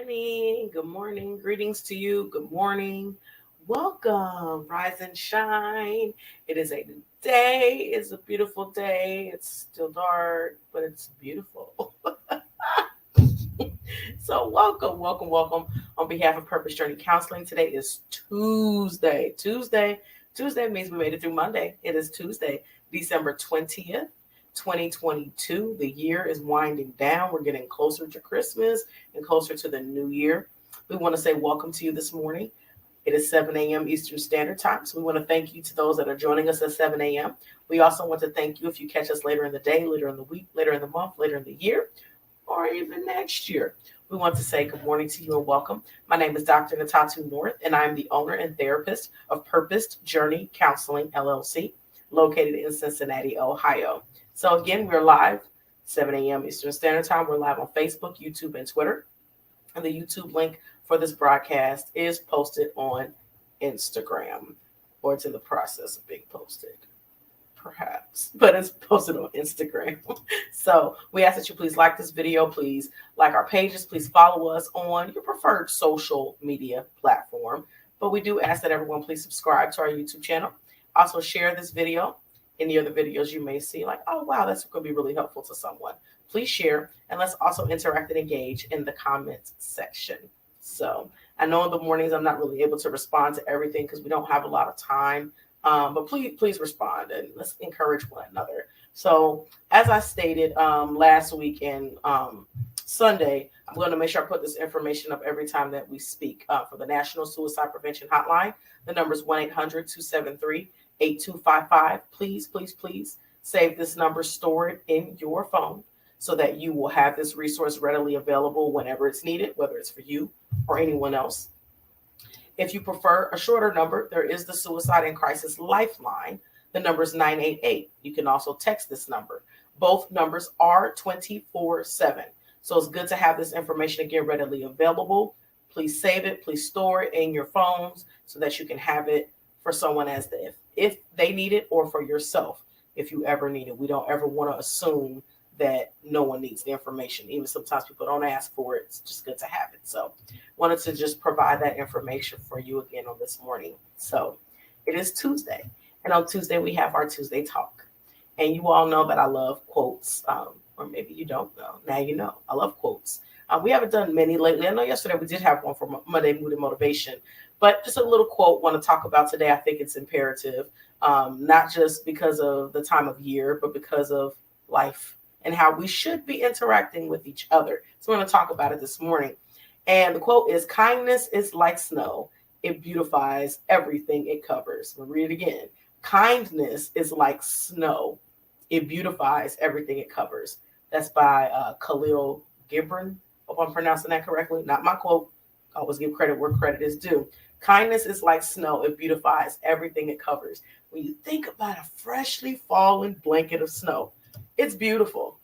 morning. Good morning. Greetings to you. Good morning. Welcome. Rise and shine. It is a new day. It's a beautiful day. It's still dark, but it's beautiful. So, welcome. On behalf of Purpose Journey Counseling, today is Tuesday. Tuesday means we made it through Monday. It is Tuesday, December 20th, 2022. The year is winding down. We're getting closer to Christmas and closer to the new year. We want to say welcome to you this morning. It is 7 a.m. Eastern Standard Time. So we want to thank you to those that are joining us at 7 a.m. We also want to thank you if you catch us later in the day, later in the week, later in the month, later in the year, or even next year. We want to say good morning to you and welcome. My name is Dr. Natatu North, and I am the owner and therapist of Purpose Journey Counseling, LLC, located in Cincinnati, Ohio. So again, we're live 7 a.m. Eastern Standard Time. We're live on Facebook, YouTube, and Twitter. And the YouTube link for this broadcast is posted on Instagram, or it's in the process of being posted, perhaps, but it's posted on Instagram. So we ask that you please like this video, please like our pages, please follow us on your preferred social media platform. But we do ask that everyone please subscribe to our YouTube channel. Also share this video, any other videos you may see, like, oh wow, that's going to be really helpful to someone. Please share, and let's also interact and engage in the comments section. So I know in the mornings I'm not really able to respond to everything because we don't have a lot of time. But please respond and let's encourage one another. So as I stated last week and Sunday, I'm going to make sure I put this information up every time that we speak for the National Suicide Prevention Hotline. The number is 1-800-273-8255. Please save this number, store it in your phone so that you will have this resource readily available whenever it's needed, whether it's for you or anyone else. If you prefer a shorter number, there is the Suicide and Crisis Lifeline. The number is 988. You can also text this number. Both numbers are 24/7. So it's good to have this information again readily available. Please save it. Please store it in your phones so that you can have it for someone as if they need it, or for yourself if you ever need it. We don't ever want to assume that no one needs the information. Even sometimes people don't ask for it. It's just good to have it. So wanted to just provide that information for you again on this morning. So it is Tuesday. And on Tuesday, we have our Tuesday Talk. And you all know that I love quotes. Or maybe you don't know. Now you know. I love quotes. We haven't done many lately. I know yesterday we did have one for Monday Mood and Motivation. But just a little quote I want to talk about today. I think it's imperative. Not just because of the time of year, but because of life and how we should be interacting with each other. So we're going to talk about it this morning. And the quote is, kindness is like snow. It beautifies everything it covers. We'll read it again. Kindness is like snow. It beautifies everything it covers. That's by Kahlil Gibran. Hope I'm pronouncing that correctly. Not my quote. I always give credit where credit is due. Kindness is like snow. It beautifies everything it covers. When you think about a freshly fallen blanket of snow, it's beautiful.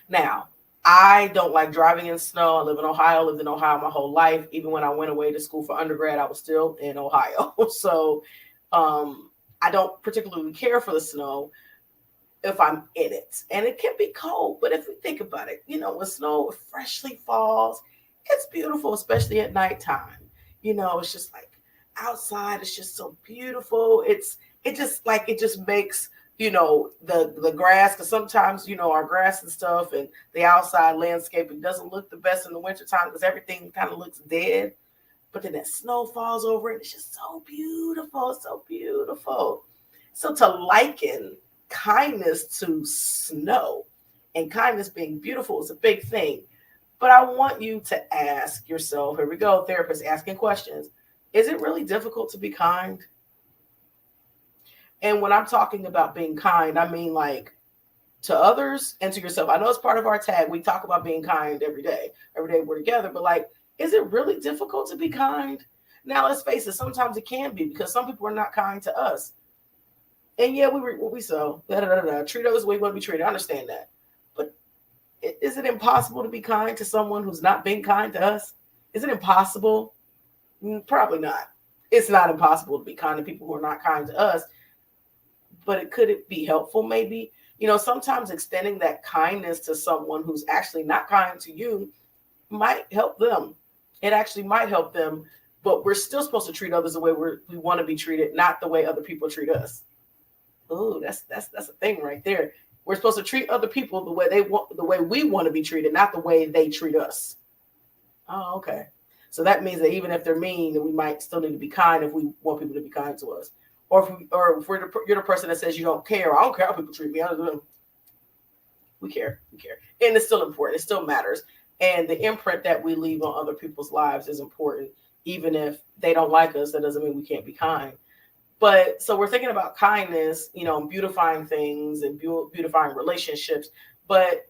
Now, I don't like driving in snow. I live in Ohio, lived in Ohio my whole life. Even when I went away to school for undergrad, I was still in Ohio. So I don't particularly care for the snow if I'm in it. And it can be cold, but if we think about it, when snow freshly falls, it's beautiful, especially at nighttime. It's just like outside, it's just so beautiful. It just makes the grass, because sometimes our grass and stuff and the outside landscaping doesn't look the best in the wintertime because everything kind of looks dead. But then that snow falls over it. It's just so beautiful, so beautiful. So to liken kindness to snow and kindness being beautiful is a big thing. But I want you to ask yourself, here we go, therapist asking questions. Is it really difficult to be kind? And when I'm talking about being kind, I mean like to others and to yourself. I know it's part of our tag. We talk about being kind every day. Every day we're together. But like, is it really difficult to be kind? Now, let's face it. Sometimes it can be because some people are not kind to us. And yeah, we so treat others the way we want to be treated. I understand that. But is it impossible to be kind to someone who's not being kind to us? Is it impossible? Probably not. It's not impossible to be kind to people who are not kind to us. But could it be helpful maybe? Sometimes extending that kindness to someone who's actually not kind to you might help them it actually might help them. But we're still supposed to treat others the way we want to be treated, not the way other people treat us. Ooh, that's a thing right there. We're supposed to treat other people the way they want, the way we want to be treated, not the way they treat us. Oh, okay. So that means that even if they're mean, that we might still need to be kind if we want people to be kind to us. Or if you're the person that says you don't care, I don't care how people treat me. I don't, we care. We care. And it's still important. It still matters. And the imprint that we leave on other people's lives is important. Even if they don't like us, that doesn't mean we can't be kind. But so we're thinking about kindness, beautifying things and beautifying relationships. But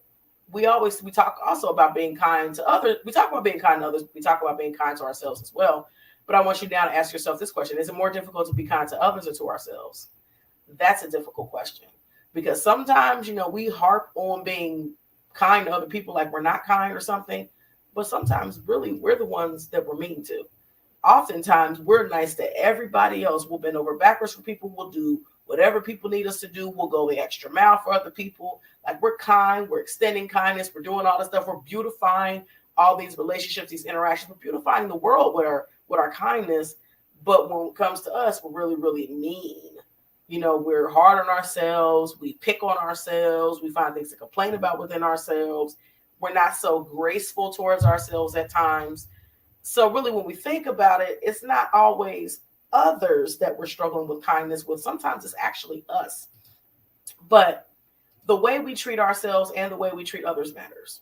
we talk also about being kind to others. We talk about being kind to others. We talk about being kind to ourselves as well. But I want you now to ask yourself this question. Is it more difficult to be kind to others or to ourselves? That's a difficult question. Because sometimes, we harp on being kind to other people like we're not kind or something. But sometimes, really, we're the ones that we're mean to. Oftentimes, we're nice to everybody else. We'll bend over backwards for people. We'll do whatever people need us to do. We'll go the extra mile for other people. Like, we're kind. We're extending kindness. We're doing all this stuff. We're beautifying all these relationships, these interactions. We're beautifying the world with our kindness. But when it comes to us, we're really, really mean. We're hard on ourselves. We pick on ourselves. We find things to complain about within ourselves. We're not so graceful towards ourselves at times. So really, when we think about it, it's not always others that we're struggling with kindness with. Sometimes it's actually us. But the way we treat ourselves and the way we treat others matters.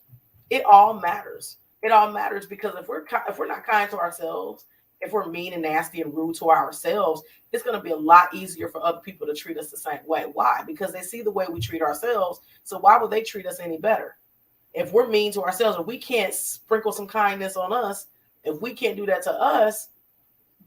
It all matters. It all matters because if we're not kind to ourselves, if we're mean and nasty and rude to ourselves, it's going to be a lot easier for other people to treat us the same way. Why? Because they see the way we treat ourselves. So why would they treat us any better? If we're mean to ourselves, if we can't sprinkle some kindness on us, if we can't do that to us,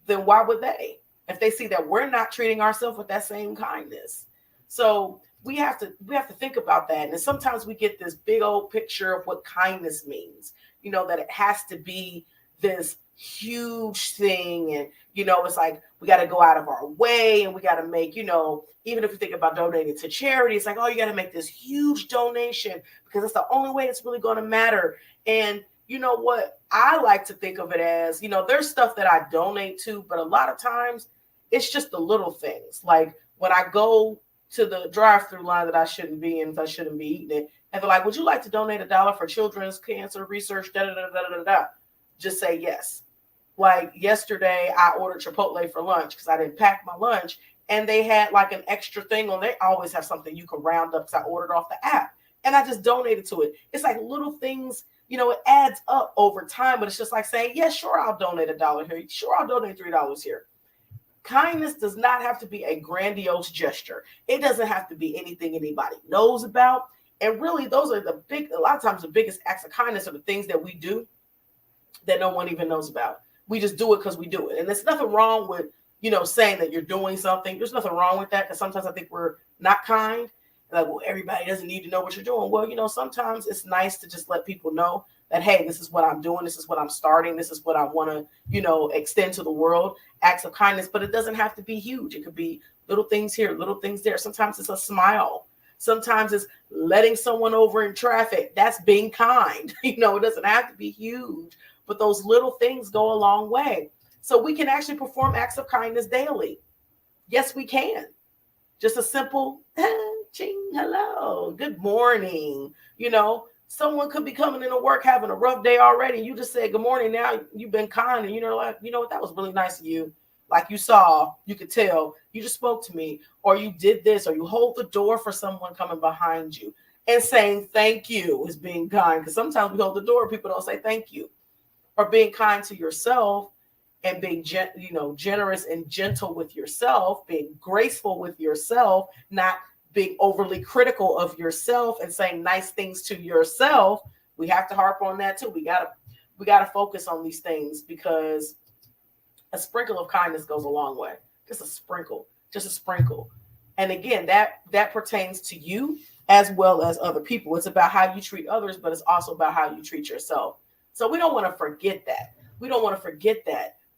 then why would they? If they see that we're not treating ourselves with that same kindness. So we have to think about that. And sometimes we get this big old picture of what kindness means, that it has to be this huge thing. And, it's like we got to go out of our way and we got to make, even if you think about donating to charity, it's like, oh, you got to make this huge donation because it's the only way it's really going to matter. And you know what? I like to think of it as, there's stuff that I donate to, but a lot of times it's just the little things. Like when I go to the drive-through line that I shouldn't be in, if I shouldn't be eating it, and they're like, would you like to donate $1 for children's cancer research? Da, da, da, da, da, da. Just say yes. Like yesterday, I ordered Chipotle for lunch because I didn't pack my lunch. And they had like an extra thing on. They always have something you can round up because I ordered off the app. And I just donated to it. It's like little things, it adds up over time. But it's just like saying, yeah, sure, I'll donate $1 here. Sure, I'll donate $3 here. Kindness does not have to be a grandiose gesture. It doesn't have to be anything anybody knows about. And really, those are a lot of times the biggest acts of kindness are the things that we do that no one even knows about. We just do it because we do it. And there's nothing wrong with, saying that you're doing something. There's nothing wrong with that because sometimes I think we're not kind. Like, well, everybody doesn't need to know what you're doing. Well, sometimes it's nice to just let people know that, hey, this is what I'm doing. This is what I'm starting. This is what I want to, extend to the world. Acts of kindness, but it doesn't have to be huge. It could be little things here, little things there. Sometimes it's a smile. Sometimes it's letting someone over in traffic. That's being kind. It doesn't have to be huge, but those little things go a long way. So we can actually perform acts of kindness daily. Yes, we can. Just a simple, ching, hello, good morning. Someone could be coming into work having a rough day already. You just said good morning. Now you've been kind, and like, what, that was really nice of you. Like you saw, you could tell, you just spoke to me, or you did this, or you hold the door for someone coming behind you. And saying thank you is being kind, because sometimes we hold the door, people don't say thank you. Or being kind to yourself and being generous and gentle with yourself, being graceful with yourself, not being overly critical of yourself and saying nice things to yourself. We have to harp on that too. We gotta focus on these things because a sprinkle of kindness goes a long way. Just a sprinkle. And again, that pertains to you as well as other people. It's about how you treat others, but it's also about how you treat yourself. So we don't want to forget that.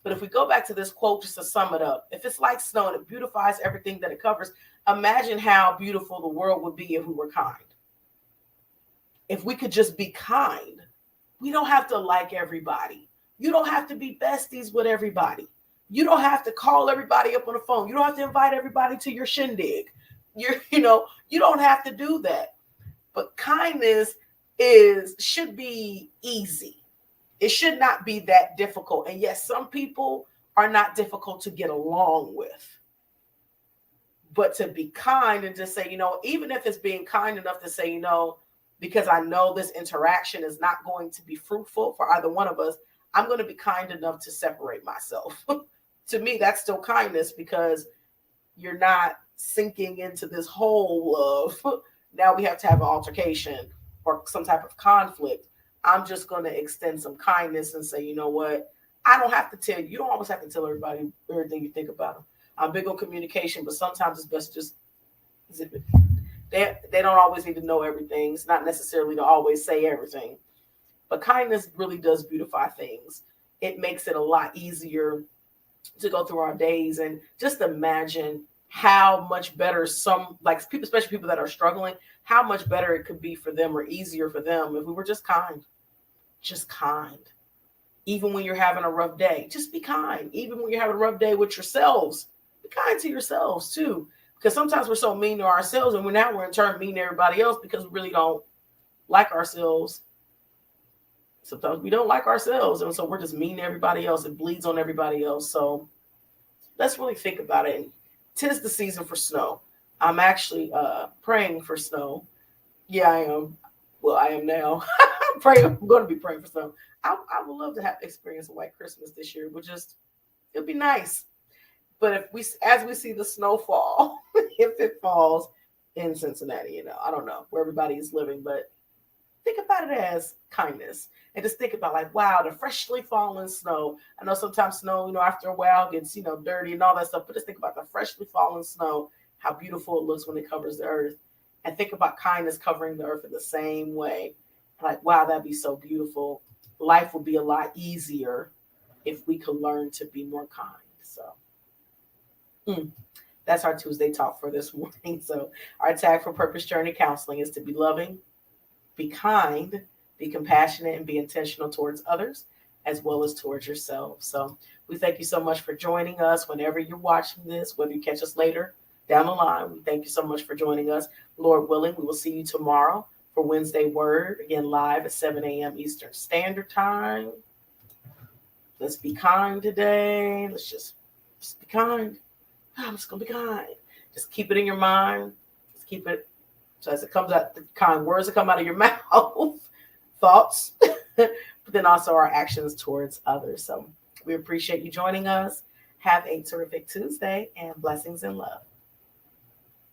But if we go back to this quote, just to sum it up, if it's like snow and it beautifies everything that it covers, imagine how beautiful the world would be if we were kind. If we could just be kind, we don't have to like everybody. You don't have to be besties with everybody. You don't have to call everybody up on the phone. You don't have to invite everybody to your shindig. You don't have to do that. But kindness should be easy. It should not be that difficult. And yes, some people are not difficult to get along with. But to be kind and just say, even if it's being kind enough to say, because I know this interaction is not going to be fruitful for either one of us, I'm going to be kind enough to separate myself. To me, that's still kindness, because you're not sinking into this hole of now we have to have an altercation or some type of conflict. I'm just going to extend some kindness and say, you know what? I don't have to tell you. You don't always have to tell everybody everything you think about them. I'm big on communication, but sometimes it's best just zip it. They don't always need to know everything. It's not necessarily to always say everything. But kindness really does beautify things. It makes it a lot easier to go through our days, and just imagine how much better some, like people, especially people that are struggling, how much better it could be for them or easier for them if we were just kind. Just kind. Even when you're having a rough day, just be kind. Even when you're having a rough day with yourselves, be kind to yourselves too. Because sometimes we're so mean to ourselves, and we're in turn mean to everybody else because we really don't like ourselves. Sometimes we don't like ourselves, and so we're just mean to everybody else. It bleeds on everybody else. So let's really think about it. And 'tis the season for snow. I'm actually praying for snow. Yeah, I am. Well, I am now. I'm going to be praying for snow. I would love to have experience a white Christmas this year. It'll be nice. But as we see the snow fall, if it falls in Cincinnati, I don't know where everybody is living, but think about it as kindness. And just think about, like, wow, the freshly fallen snow. I know sometimes snow, after a while gets, dirty and all that stuff. But just think about the freshly fallen snow, how beautiful it looks when it covers the earth. And think about kindness covering the earth in the same way. Like, wow, that'd be so beautiful. Life would be a lot easier if we could learn to be more kind. So that's our Tuesday talk for this morning. So our tag for Purpose Journey Counseling is to be loving, be kind, be compassionate, and be intentional towards others as well as towards yourself. So we thank you so much for joining us whenever you're watching this, whether you catch us later down the line. We thank you so much for joining us. Lord willing, we will see you tomorrow for Wednesday Word, again live at 7 a.m. Eastern Standard Time. Let's be kind today. Let's just be kind. I'm just going to be kind. Just keep it in your mind. Just keep it. So as it comes out, the kind words that come out of your mouth, thoughts, but then also our actions towards others. So we appreciate you joining us. Have a terrific Tuesday, and blessings and love.